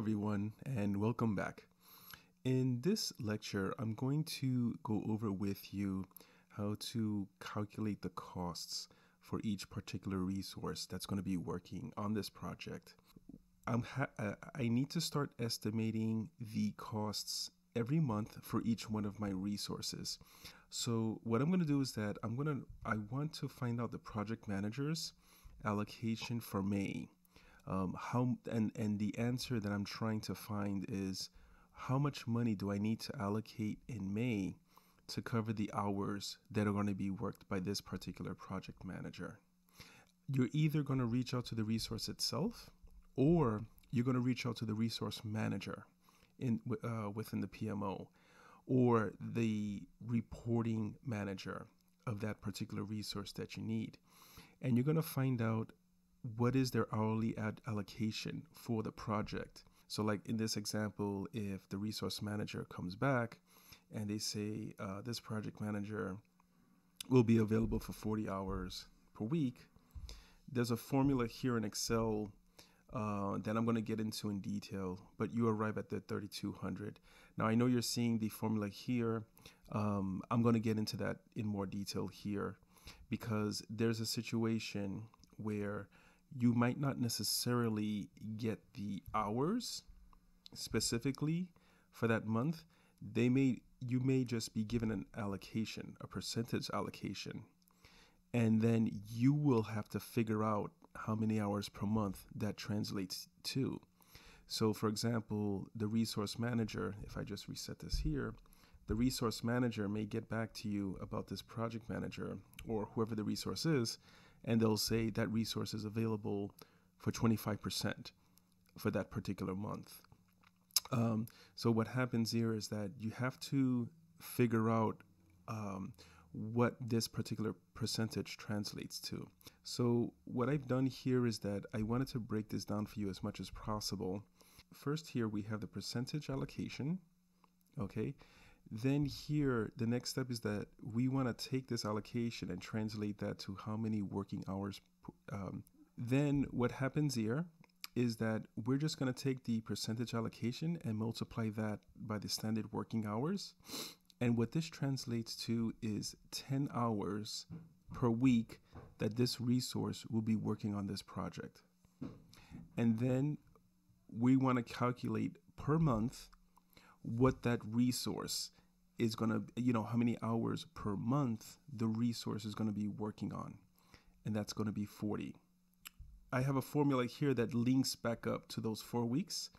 everyone, and welcome back. In this lecture, I'm going to go over with you how to calculate the costs for each particular resource that's going to be working on this project. I need to start estimating the costs every month for each one of my resources. So what I'm going to do is that I want to find out the project manager's allocation for May. And the answer that I'm trying to find is how much money do I need to allocate in May to cover the hours that are going to be worked by this particular project manager. You're either going to reach out to the resource itself, or you're going to reach out to the resource manager within the PMO, or the reporting manager of that particular resource that you need. And you're going to find out what is their hourly allocation for the project. So like in this example, if the resource manager comes back and they say this project manager will be available for 40 hours per week, there's a formula here in Excel that I'm going to get into in detail, but you arrive at the 3,200. Now I know you're seeing the formula here. I'm going to get into that in more detail here, because there's a situation where you might not necessarily get the hours specifically for that month. You may just be given an allocation, a percentage allocation, and then you will have to figure out how many hours per month that translates to. So for example, the resource manager, if I just reset this here, the resource manager may get back to you about this project manager or whoever the resource is, and they'll say that resource is available for 25% for that particular month. So what happens here is that you have to figure out what this particular percentage translates to. So what I've done here is that I wanted to break this down for you as much as possible. First here we have the percentage allocation, okay? Then here, the next step is that we want to take this allocation and translate that to how many working hours. Then what happens here is that we're just going to take the percentage allocation and multiply that by the standard working hours. And what this translates to is 10 hours per week that this resource will be working on this project. And then we want to calculate per month what that resource is going to, how many hours per month the resource is going to be working on. And that's going to be 40. I have a formula here that links back up to those 4 weeks.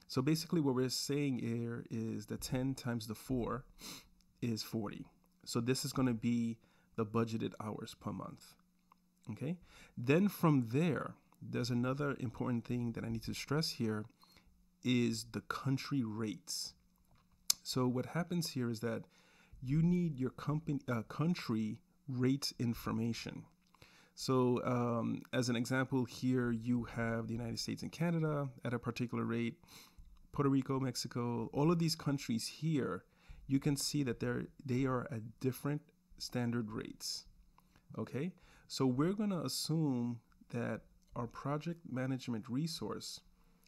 So basically what we're saying here is that 10 times the 4 is 40. So this is going to be the budgeted hours per month. Okay. Then from there, there's another important thing that I need to stress here is the country rates. So what happens here is that you need your country rates information. So as an example here, you have the United States and Canada at a particular rate, Puerto Rico, Mexico, all of these countries here, you can see that they are at different standard rates. Okay, so we're going to assume that our project management resource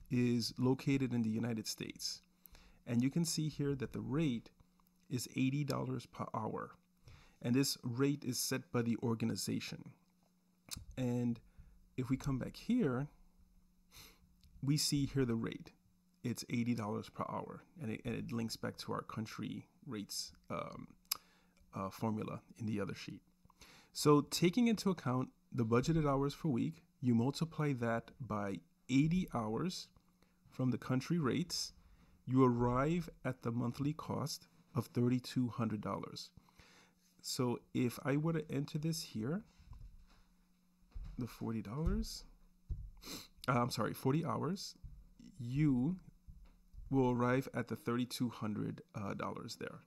is located in the United States. And you can see here that the rate is $80 per hour. And this rate is set by the organization. And if we come back here, we see here the rate. It's $80 per hour. And it links back to our country rates formula in the other sheet. So taking into account the budgeted hours per week, you multiply that by 80 hours from the country rates, you arrive at the monthly cost of $3,200. So if I were to enter this here, the $40, 40 hours, you will arrive at the $3,200 there.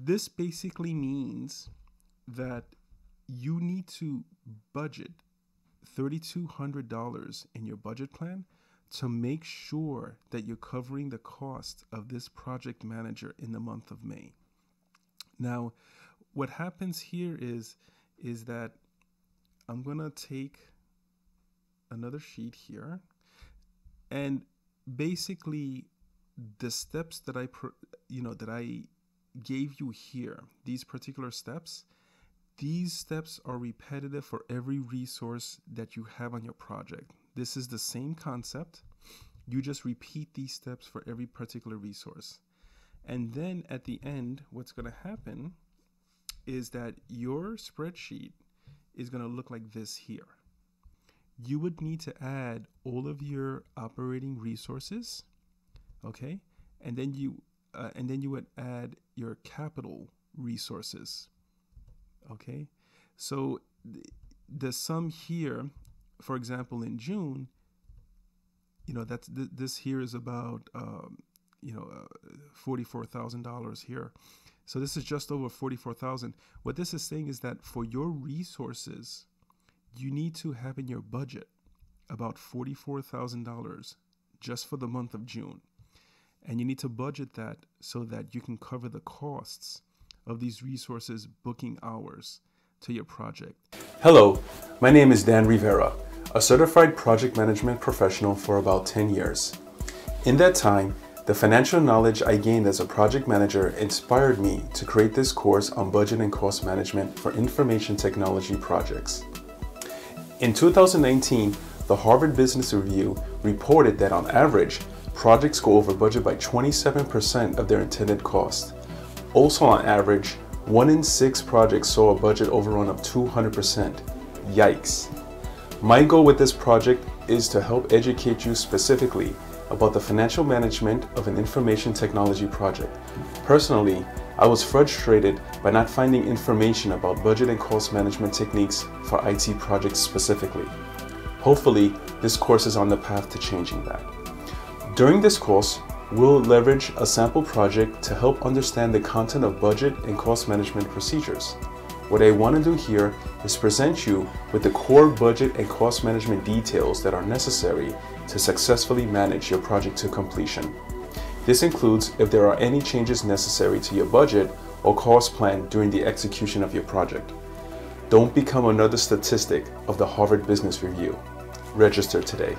This basically means that you need to budget $3,200 in your budget plan to make sure that you're covering the cost of this project manager in the month of May. Now, what happens here is that I'm going to take another sheet here, and basically the steps that that I gave you here, these particular steps, these steps are repetitive for every resource that you have on your project. This is the same concept. You just repeat these steps for every particular resource. And then at the end, what's going to happen is that your spreadsheet is going to look like this here. You would need to add all of your operating resources, okay? And then you would add your capital resources, okay? So the sum here, for example, in June, this here is about $44,000 here. So this is just over 44,000. What this is saying is that for your resources, you need to have in your budget about $44,000 just for the month of June. And you need to budget that so that you can cover the costs of these resources booking hours to your project. Hello, my name is Dan Rivera, a certified project management professional for about 10 years. In that time, the financial knowledge I gained as a project manager inspired me to create this course on budget and cost management for information technology projects. In 2019, the Harvard Business Review reported that on average, projects go over budget by 27% of their intended cost. Also on average, 1 in 6 projects saw a budget overrun of 200%. Yikes. My goal with this project is to help educate you specifically about the financial management of an information technology project. Personally, I was frustrated by not finding information about budget and cost management techniques for IT projects specifically. Hopefully, this course is on the path to changing that. During this course, we'll leverage a sample project to help understand the content of budget and cost management procedures. What I want to do here is present you with the core budget and cost management details that are necessary to successfully manage your project to completion. This includes if there are any changes necessary to your budget or cost plan during the execution of your project. Don't become another statistic of the Harvard Business Review. Register today.